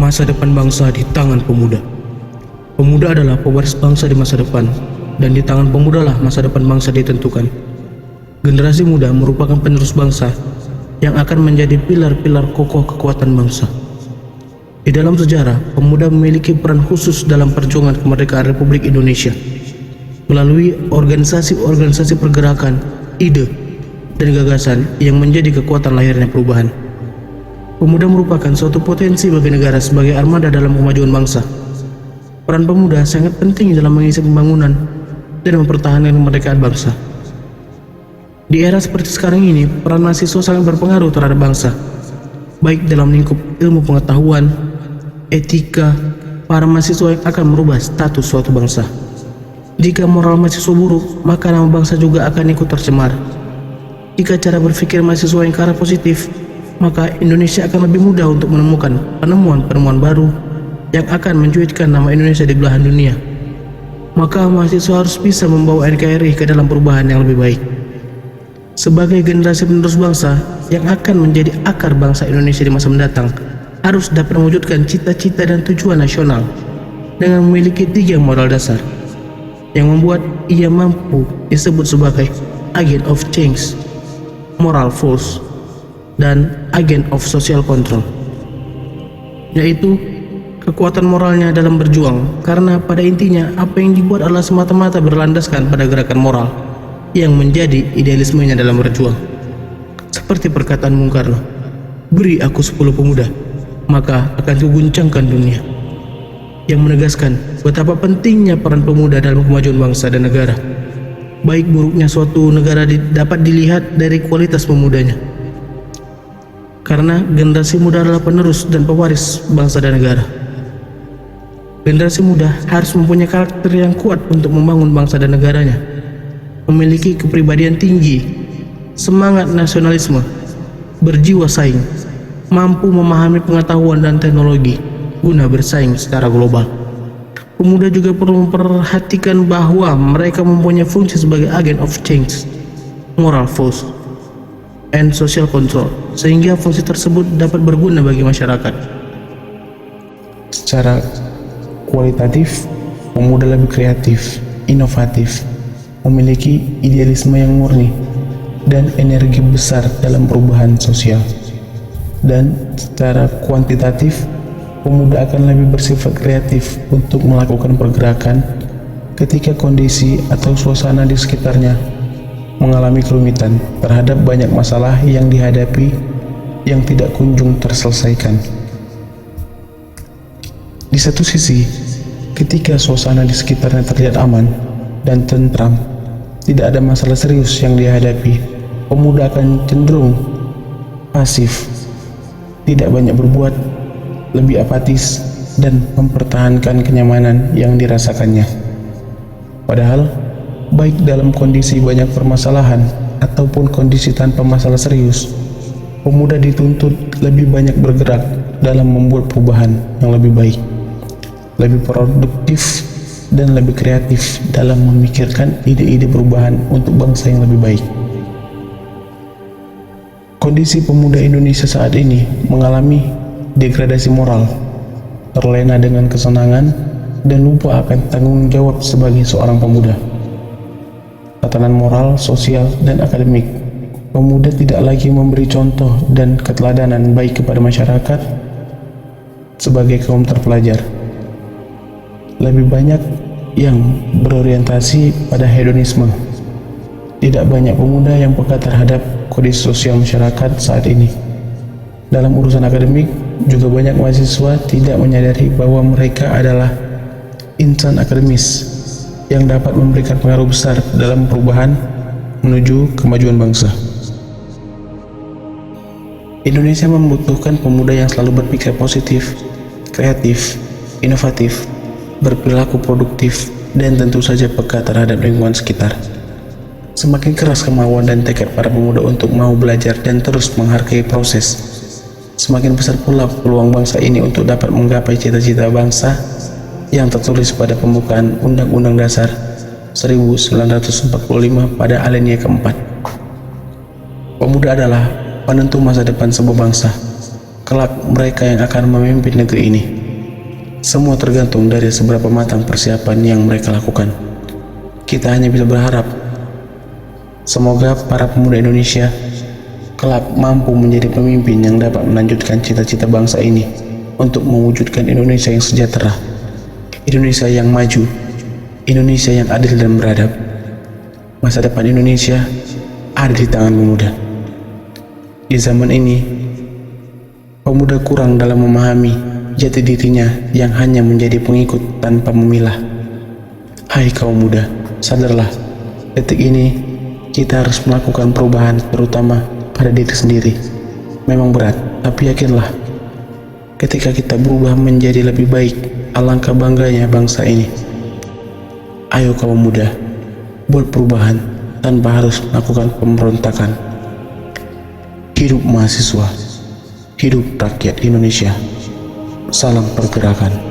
Masa depan bangsa di tangan pemuda. Pemuda adalah pewaris bangsa di masa depan, dan di tangan pemuda lah masa depan bangsa ditentukan. Generasi muda merupakan penerus bangsa yang akan menjadi pilar-pilar kokoh kekuatan bangsa. Di dalam sejarah, pemuda memiliki peran khusus dalam perjuangan kemerdekaan Republik Indonesia melalui organisasi-organisasi pergerakan, ide, dan gagasan yang menjadi kekuatan lahirnya perubahan. Pemuda merupakan suatu potensi bagi negara sebagai armada dalam kemajuan bangsa. Peran pemuda sangat penting dalam mengisi pembangunan dan mempertahankan kemerdekaan bangsa. Di era seperti sekarang ini, peran mahasiswa sangat berpengaruh terhadap bangsa, baik dalam lingkup ilmu pengetahuan, etika. Para mahasiswa yang akan merubah status suatu bangsa. Jika moral mahasiswa buruk, maka nama bangsa juga akan ikut tercemar. Jika cara berpikir mahasiswa yang ke arah positif, maka Indonesia akan lebih mudah untuk menemukan penemuan-penemuan baru yang akan mencuitkan nama Indonesia di belahan dunia. Maka mahasiswa harus bisa membawa NKRI ke dalam perubahan yang lebih baik. Sebagai generasi penerus bangsa yang akan menjadi akar bangsa Indonesia di masa mendatang, harus dapat mewujudkan cita-cita dan tujuan nasional dengan memiliki 3 modal dasar yang membuat ia mampu disebut sebagai agent of change, moral force, dan agent of social control, yaitu kekuatan moralnya dalam berjuang, karena pada intinya apa yang dibuat adalah semata-mata berlandaskan pada gerakan moral yang menjadi idealismenya dalam berjuang. Seperti perkataan Bung Karno, "Beri aku 10 pemuda, maka akan kuguncangkan dunia," yang menegaskan betapa pentingnya peran pemuda dalam kemajuan bangsa dan negara. Baik buruknya suatu negara dapat dilihat dari kualitas pemudanya, karena generasi muda adalah penerus dan pewaris bangsa dan negara. Generasi muda harus mempunyai karakter yang kuat untuk membangun bangsa dan negaranya, memiliki kepribadian tinggi, semangat nasionalisme, berjiwa saing, mampu memahami pengetahuan dan teknologi guna bersaing secara global. Pemuda juga perlu memperhatikan bahwa mereka mempunyai fungsi sebagai agent of change, moral force, and social control, sehingga fungsi tersebut dapat berguna bagi masyarakat. Secara kualitatif, pemuda lebih kreatif, inovatif, memiliki idealisme yang murni, dan energi besar dalam perubahan sosial. Dan secara kuantitatif, pemuda akan lebih bersifat kreatif untuk melakukan pergerakan ketika kondisi atau suasana di sekitarnya mengalami kerumitan terhadap banyak masalah yang dihadapi yang tidak kunjung terselesaikan. Di satu sisi, ketika suasana di sekitarnya terlihat aman dan tentram, tidak ada masalah serius yang dihadapi, pemuda akan cenderung pasif, tidak banyak berbuat, lebih apatis, dan mempertahankan kenyamanan yang dirasakannya. Padahal, baik dalam kondisi banyak permasalahan ataupun kondisi tanpa masalah serius, pemuda dituntut lebih banyak bergerak dalam membuat perubahan yang lebih baik, lebih produktif, dan lebih kreatif dalam memikirkan ide-ide perubahan untuk bangsa yang lebih baik. Kondisi pemuda Indonesia saat ini mengalami degradasi moral, terlena dengan kesenangan, dan lupa akan tanggung jawab sebagai seorang pemuda. Tatanan moral, sosial, dan akademik, pemuda tidak lagi memberi contoh dan keteladanan baik kepada masyarakat sebagai kaum terpelajar. Lebih banyak yang berorientasi pada hedonisme. Tidak banyak pemuda yang peka terhadap kondisi sosial masyarakat saat ini. Dalam urusan akademik, juga banyak mahasiswa tidak menyadari bahwa mereka adalah insan akademis yang dapat memberikan pengaruh besar dalam perubahan menuju kemajuan bangsa. Indonesia membutuhkan pemuda yang selalu berpikir positif, kreatif, inovatif, berperilaku produktif, dan tentu saja peka terhadap lingkungan sekitar. Semakin keras kemauan dan tekad para pemuda untuk mau belajar dan terus menghargai proses, semakin besar pula peluang bangsa ini untuk dapat menggapai cita-cita bangsa yang tertulis pada pembukaan Undang-Undang Dasar 1945 pada alinea keempat. Pemuda adalah penentu masa depan sebuah bangsa. kelak mereka yang akan memimpin negeri ini. Semua tergantung dari seberapa matang persiapan yang mereka lakukan. Kita hanya bisa berharap semoga para pemuda Indonesia kelak mampu menjadi pemimpin yang dapat melanjutkan cita-cita bangsa ini untuk mewujudkan Indonesia yang sejahtera, Indonesia yang maju, Indonesia yang adil dan beradab. Masa depan Indonesia ada di tangan pemuda. Di zaman ini, pemuda kurang dalam memahami jati dirinya yang hanya menjadi pengikut tanpa memilah. Hai kaum muda, sadarlah, detik ini kita harus melakukan perubahan terutama pada diri sendiri. Memang berat, tapi yakinlah, ketika kita berubah menjadi lebih baik, alangkah bangganya bangsa ini. Ayo kaum muda, buat perubahan tanpa harus melakukan pemberontakan. Hidup mahasiswa, hidup rakyat Indonesia. Salam pergerakan.